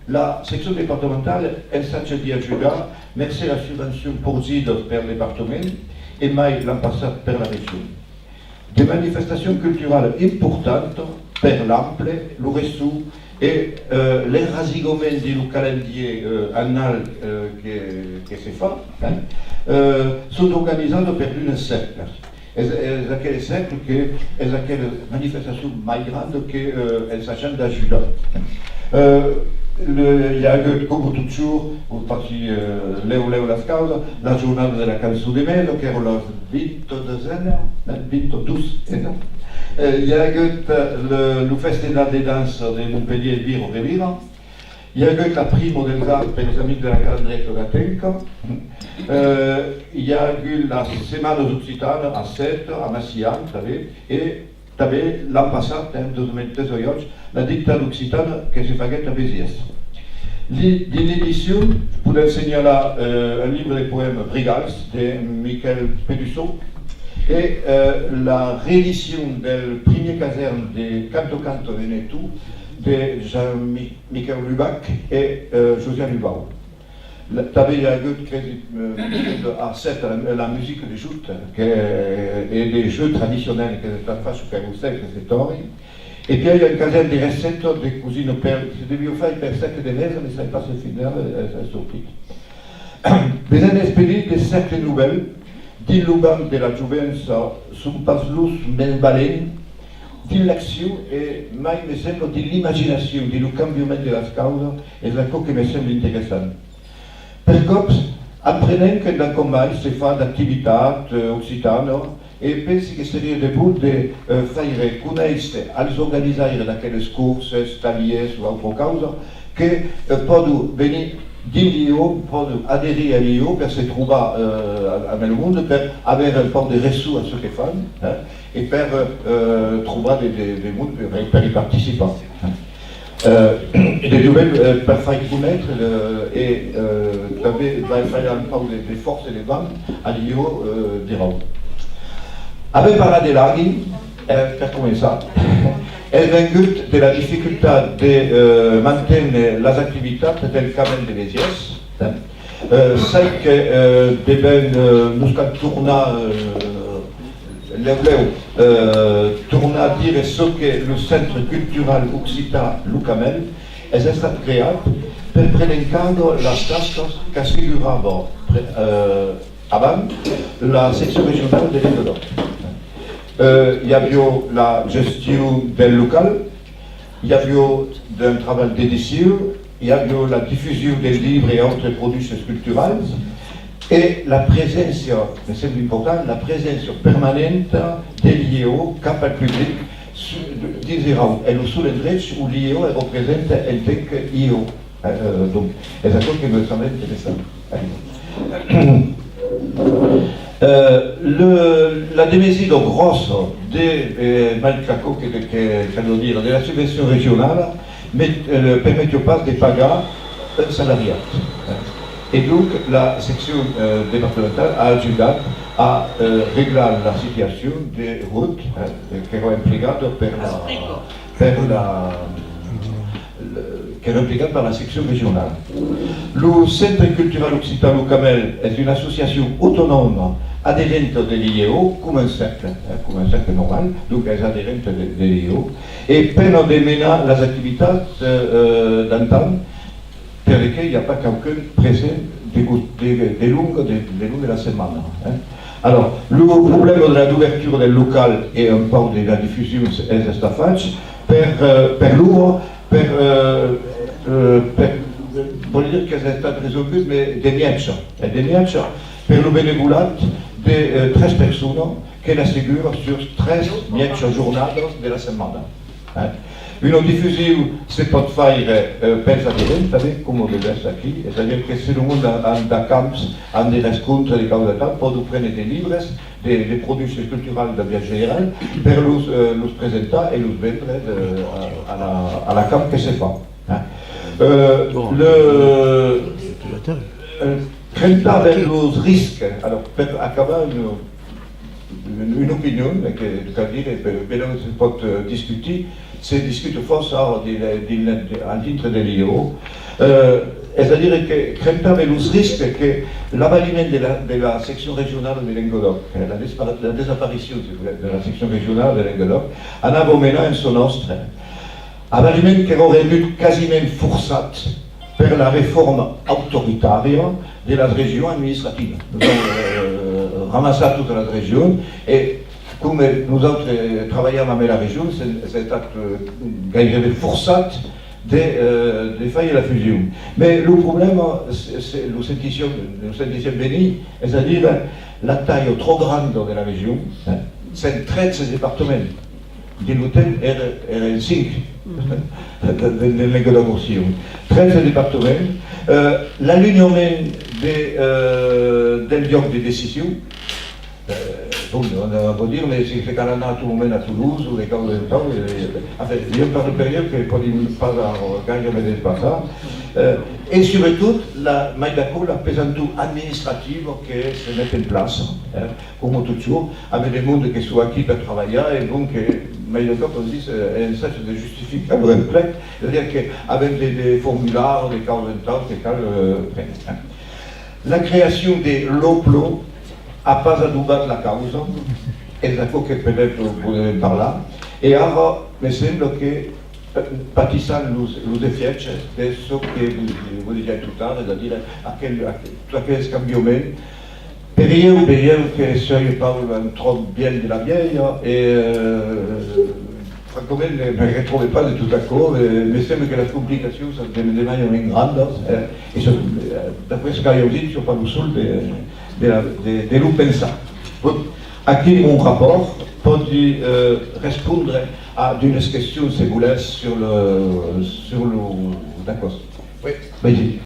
La sezione departamentale è stata di aiutare, grazie alla subvenzione porgida per il dipartimento e mai l'anno passato per la regione. Des manifestations culturelles importantes per l'ample, le reçu et les rassemblements du calendrier annuel que se fait sont organisés per un cercle. C'est aquel cercle que est aquelle manifestation plus grande que s'agit d'ajudar. Il y a eu, come toujours, infatti leo las causa, la giornata della canzone di mezzo, che era la 22 il y a eu le festival des danses de Montpellier et Biro Revira. Il y a eu la primo del Zar per les amis de la Calendrier Gatenca. Il y a eu la Semaine Occitane à Sète, à Massian, et també l'any passat, en 2018, la dicta d'Occitane que se faguet a Béziers. L'inédition, podem assenyalar un livre de poèmes Brigals de Miquel Pedusseau et la réédition del primer caserne de Canto Canto de Netou de Jean-Michel Lubac et Josiane Lubau. També hi ha hagut a set la musique de joute et des jeux traditionnels que s'estan fent sur Carrousel, que c'est Tori. Et puis il y a une quinzaine de recettes de cuisine per, c'est devenu fait per 7 de mese, mais ça n'est pas ce final, c'est sorti. Des années expédiées des cercles nouvelles, din l'uban de la Juvenza, sont pas lus men valent, din l'action et mai me sembla din l'imagination, din le canviament de les causes, és la cosa que me sembla interessant. Per cops, aprenent que dans Comball se fa d'activitat occitana e pensi che seria de but de faire conèixer als organisaires d'aquelles curses, taliers o altra causa que poden venir dins l'IO, poden adherir a l'IO per se trobar amb el món, per haver un poc de reçu a ce que fan et per trobar des mons per y participar. Des nouvelles per faire connaître et també va fer un poc de force et de vent a l'IO d'Irau. Avem parlat de l'Agui, per començar. Hem vengut de la dificultat de mantenir les activitats del Camel de Béziers. Sé que devem nos cal tornar tornar a dire ce que le Centre cultural occitan, le Camel, és estat creat per prendre en compte les tasques que assegurava avant la section régionale de l'Equador. Il y avait la gestion del local, il y avait un travail d'édition, il y avait la diffusion des livres et autres produits culturels, et la présence, mais c'est important, la présence permanente de l'IEO cap al public d'Israël. Et le seul endroit où l'IEO représente el TEC IEO. Donc, c'est ça qui me semble intéressant. La dimension grosse de Malcaco, de la subvention régionale, ne permet pas de payer un salariat. Et donc la section départementale a ajudé à régler la situation des routes qui sont impliquées par la section régionale. Le Centre culturel occitan Le Camel est une association autonome adhérente de l'IEO, comme un cercle normal, donc elle est adhérente de l'IEO, et peine de mener les activités d'antan per lesquelles il n'y a pas quelqu'un présent des longues de la semaine. Alors, le problème de l'ouverture du local et un peu de la diffusion est estafage per l'ouvre, voglio dire che è stato risolto de miaccia, per le bénévolat de 13 personnes che l'assegurano sur 13 miaccia giornate della settimana. Una diffusione si può fare per adherenti, come deve essere qui, c'est-à-dire que se le monde a des camps, a des rencontres de causa, può prendere des livres, des produits culturels de bien général, per los presentare e los vendere à la camp che si fa. Trenta vers los risques, alors per acabar une opinion, però si pot discutir, se discute força dintre de l'IO. És a dir, que crempem el risc que l'avaliment de la secció regional de Languedoc, la desaparició de la secció regional de Languedoc, anava menant en son nostre. Avaliment que hauria estat quasiment forçat per la reforma autoritària de les regions administratives. Nous avons ramassé toutes les régions et com nosaltres treballem amb la regió, s'ha estat gairebé forçat de fer la fusió. Mais le problème, nous sentíem venir, és a dir, la taille trop grande de la région, c'est 13 départements. De l'hôtel eren 5 de Languedoc-Roussillon. 13 départements. L'allunyament del lloc de decisió, on pot dir, mais si cal anar a tot moment a Toulouse o de Cau del Tau, hi ha per période que podem pas gairebé desplaçar. Et surtout, mai d'accord, la pesanteur administrative que se met en place, comme toujours, avec des mondes qui sont acquis pour travailler, et donc, mai d'accord, on dit, c'est un sens de justification complet, c'est-à-dire qu'avec des formulaires, des Cau del Tau, que cal prendre. La création de l'OPLO n'a pas adobat la causa, és d'accord que peut-être vous pouvez parler, et ara, me semble que patissant les effets de ce que vous disiez tout à l'heure, c'est-à-dire aquells canviaments, veiem que això parle trop bien de la vieille, et francament ne me retrouve pas de tout d'accord, me semble que les complications sont de manière grande, et d'après ce que j'ai dit, je ne suis pas le seul de l'ho pensar. Aquí mon rapport pot répondre à d'unes questions si vous voulez sur le d'accord. Oui, vas-y.